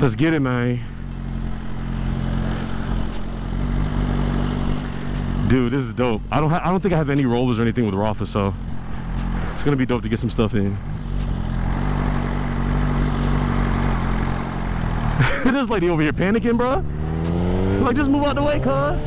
Let's get it, man. Dude, this is dope. I don't think I have any rollers or anything with Rafa, so it's gonna be dope to get some stuff in. This lady over here panicking, bro. Like, just move out the way, cuz.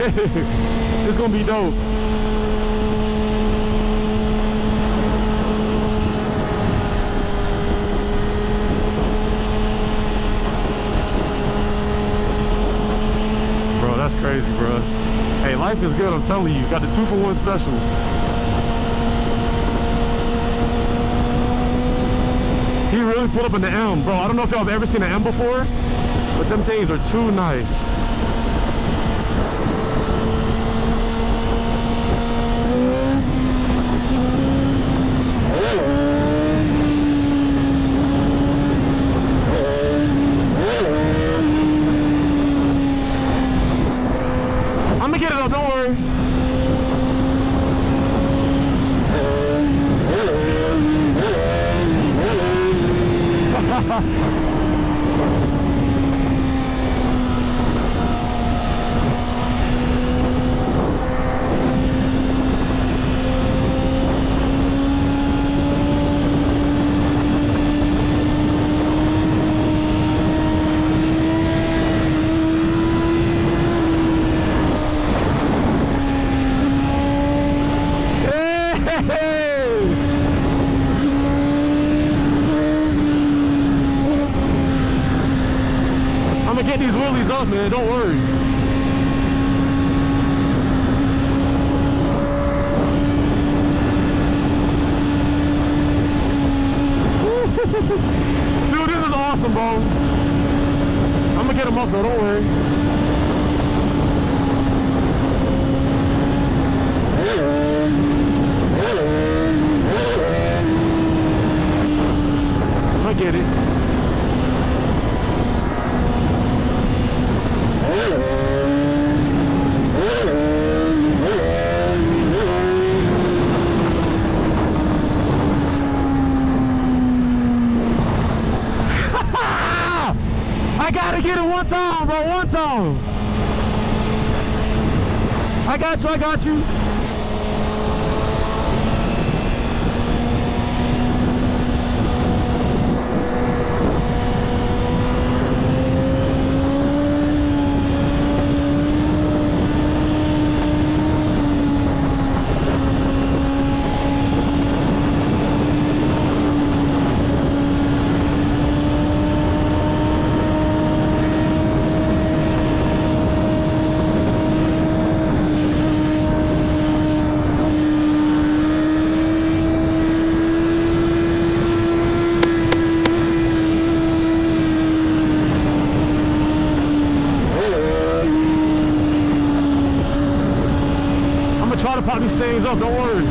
It's gonna be dope. Bro, that's crazy, bro. Hey, life is good, I'm telling you. Got the 2-for-1 special. He really pulled up in the M, bro. I don't know if y'all have ever seen an M before, but them things are too nice. Get it up, don't worry. I'm gonna get these wheelies up, man, don't worry. Dude, this is awesome, bro. I'm gonna get them up though, don't worry. I get it. I gotta get it one time, bro, one time. I got you, I got you. Try to pop these things up, don't worry.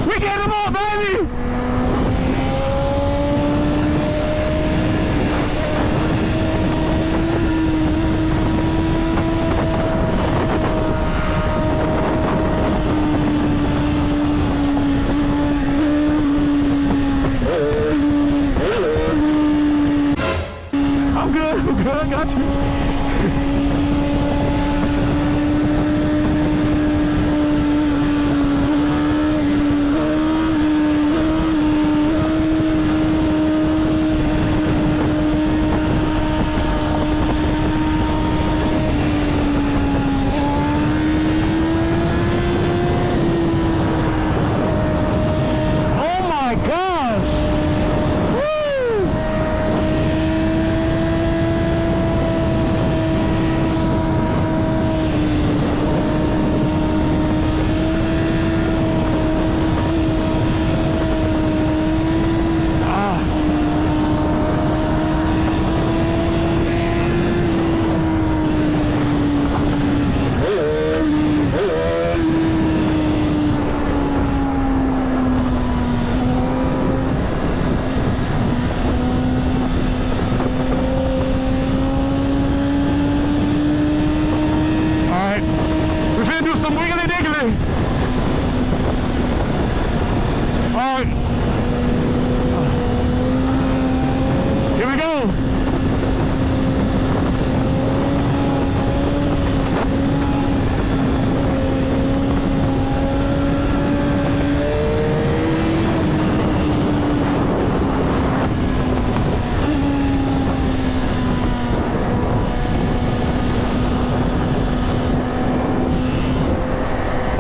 We get them all, baby!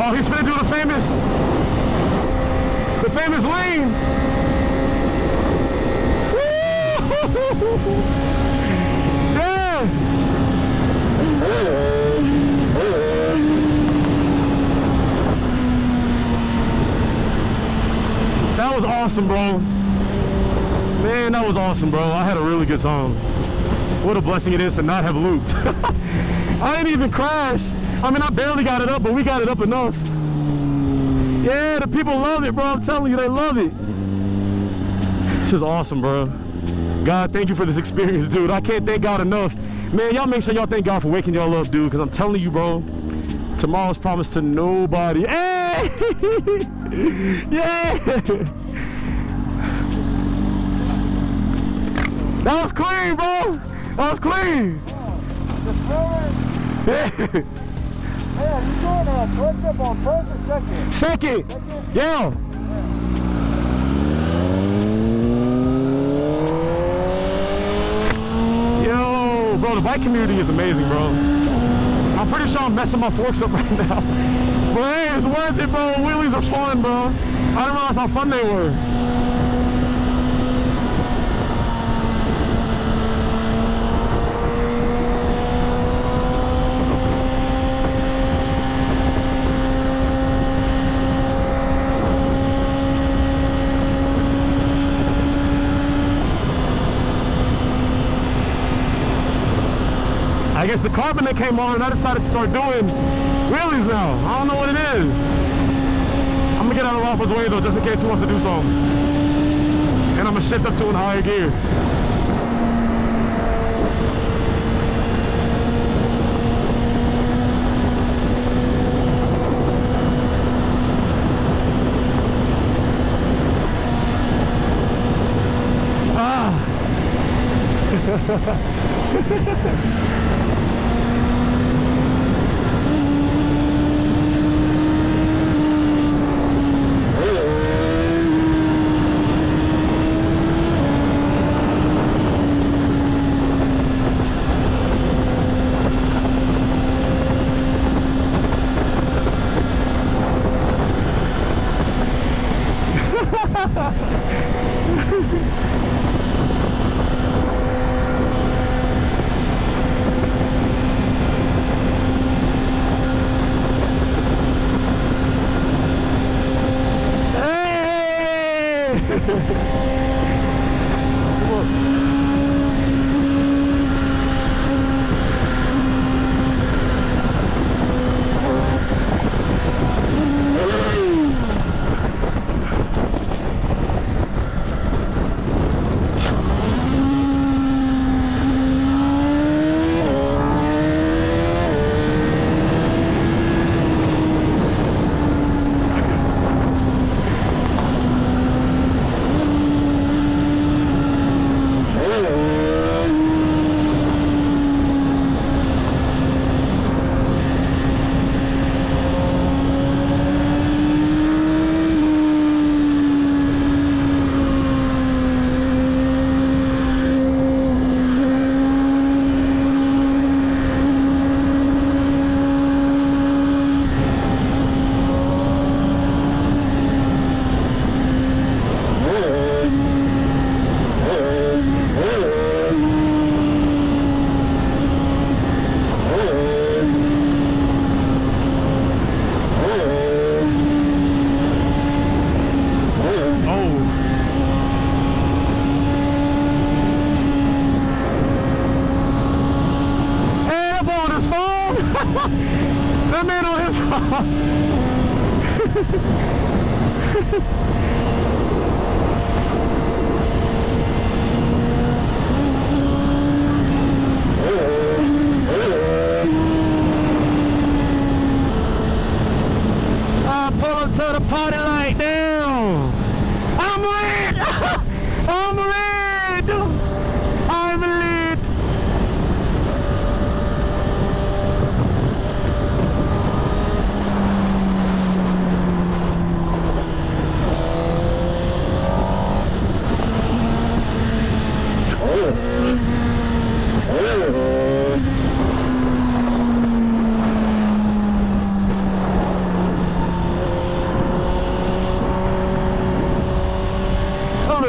Oh, he's finna do the famous lane. Woo! Yeah. That was awesome, bro. Man, that was awesome, bro. I had a really good time. What a blessing it is to not have looped. I didn't even crash. I mean, I barely got it up, but we got it up enough. Yeah, the people love it, bro. I'm telling you, they love it. This is awesome, bro. God, thank you for this experience, dude. I can't thank God enough. Man, y'all make sure y'all thank God for waking y'all up, dude, because I'm telling you, bro, tomorrow's promised to nobody. Hey! Yeah! That was clean, bro. That was clean. Yeah. Man, you doing a clutch up on first or second? Second. Yeah. Yo, bro, the bike community is amazing, bro. I'm pretty sure I'm messing my forks up right now. But hey, it's worth it, bro. Wheelies are fun, bro. I didn't realize how fun they were. I guess the carbon that came on and I decided to start doing wheelies now. I don't know what it is. I'm gonna get out of Rafa's way though, just in case he wants to do something. And I'm gonna shift up to an higher gear. That man on his phone. I pull up to the party light now. I'm lit. I'm lit. I'm lit.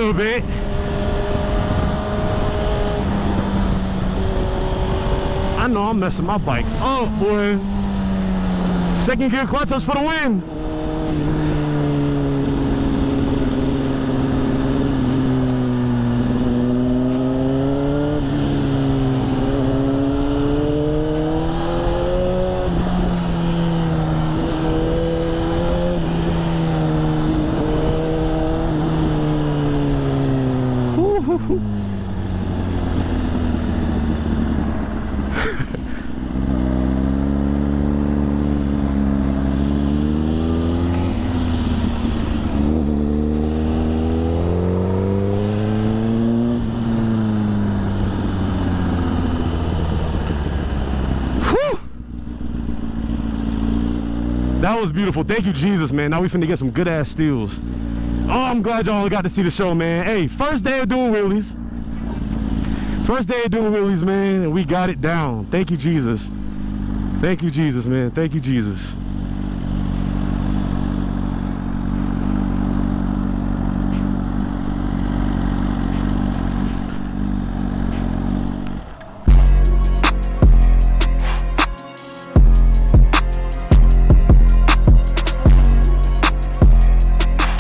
little bit. I know I'm messing my bike up, boy. Second gear clutch ups for the win. That was beautiful. Thank you, Jesus, man. Now we finna get some good ass steals. Oh, I'm glad y'all got to see the show, man. Hey, first day of doing wheelies. First day of doing wheelies, man, and we got it down. Thank you, Jesus. Thank you, Jesus, man. Thank you, Jesus.